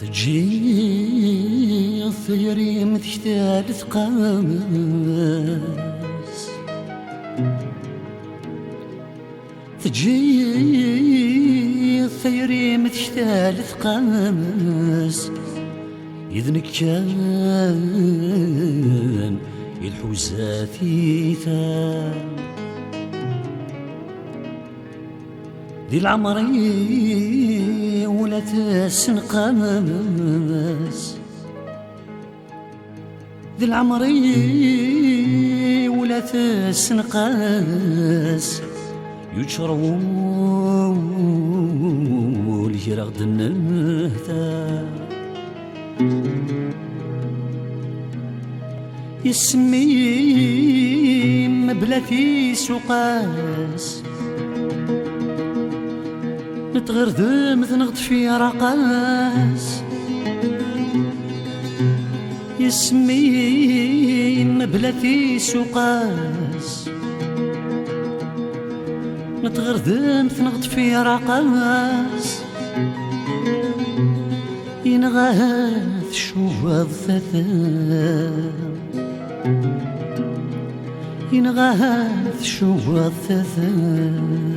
تجي الثيري متشتال تقاس، تجي الثيري متشتال تقاس، إذنك كان الحوزاتي ثان دي العمري ولا تسنقاس، دي العمري ولا تسنقاس، يجروا لي رغد النهتا يسمي مبلاتي سقاس، نتغرذم تنغد في رقاس، يسمي مبلاتي سقاس، نتغرذم تنغد في رقاس، ينغاث شوض ثثام، ينغاث شوض ثثام.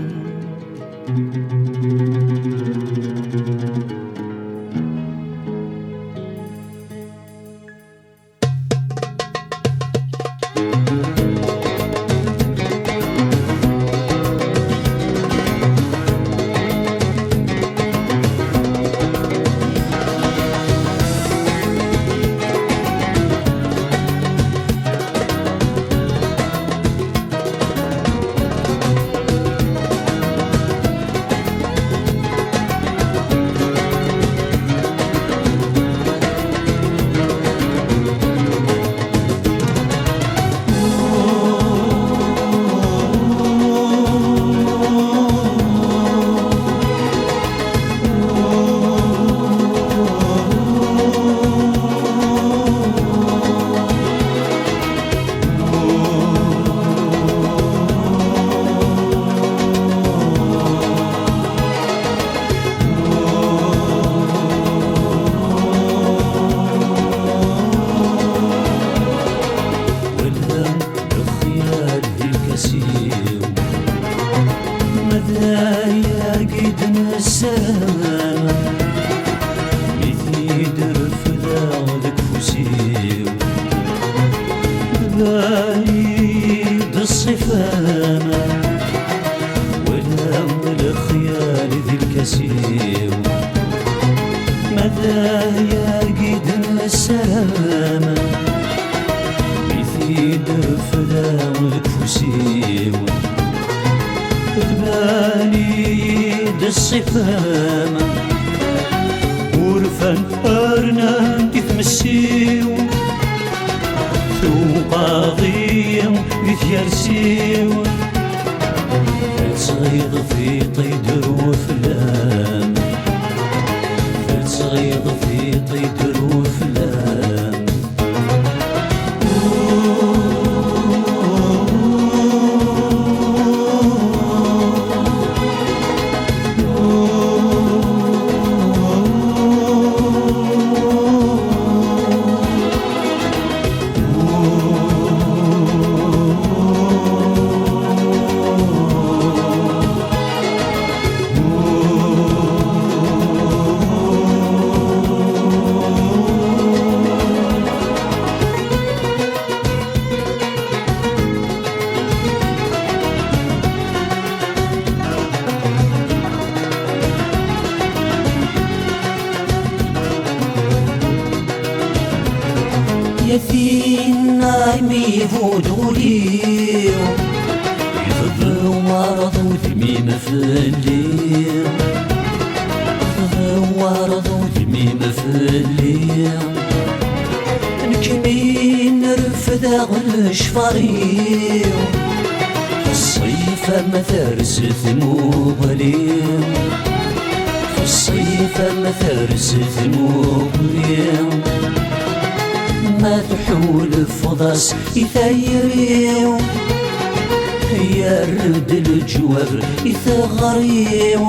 مدايا قد نسام مثلي درف ذاك فوسيو بعيد الصفامة ولا الخيال ذي الكسيو مدايا قد نسام مثلي درف ذاك فوسيو تباني الصفامة ورفان أرنان يتمسيو ثم قاضية يتيرسيو تصغيض في طيدر وفلام تصغيض في طيدر وفلام يثينا يميفودولي يفضل ورض وثميم فلي ورض وثميم فلي نكمين نرفد غنشفاري الصيف ما ثرس ثموغلي الصيف ما ثرس ثموغلي ما تحول فضاس يثيريو يرد الجواب يثغريو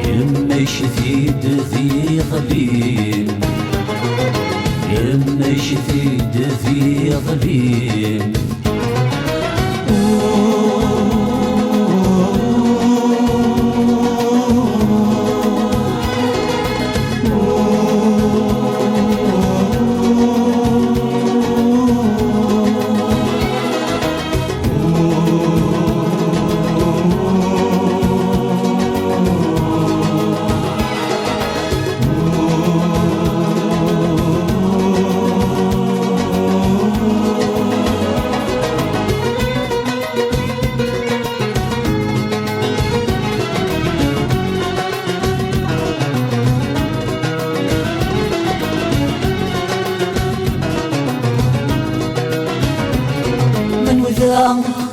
يما شديد في ظليم، يما شديد في ظليم.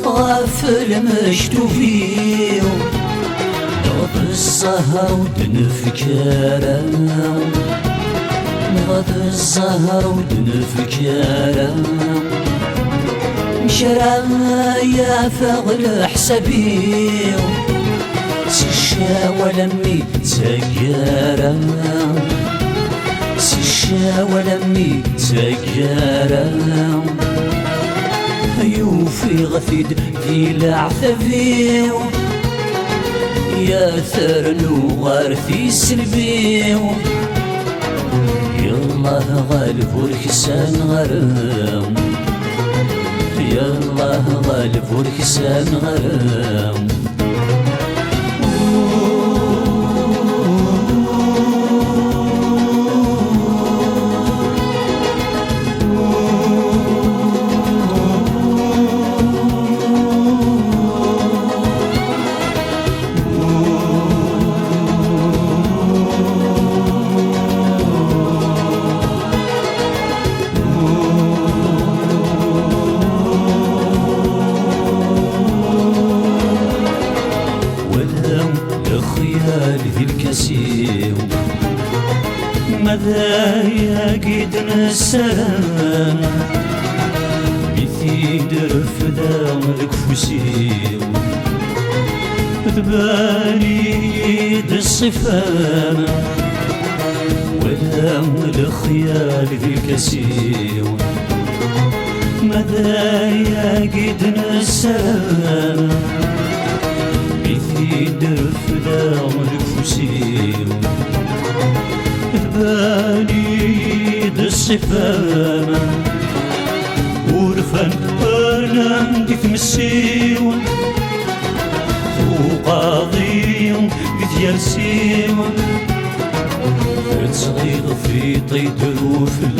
غافل مشتوفي نغض الزهر ودنفكارا، نغض الزهر ودنفكارا. مشرا يا فغل حسابي سشا ولمي تسكارا، سشا ولمي تسكارا. يوفي غثيد في العثفي يا ثرنو غارثي سلبي. يالله غالب والكسان غرام، يالله غالب والكسان غرام. في الكسيو ماذا يجدنا السلام بثيد رفدا الكفوسيو تباني الصفان ولام الخيال في الكسيو ماذا يجدنا السلام بثيد رفدا الكفوسيو تباني الصفان ورفان أنا تمسيو وقاضي بثيال سيو تصغير في طيد الوفل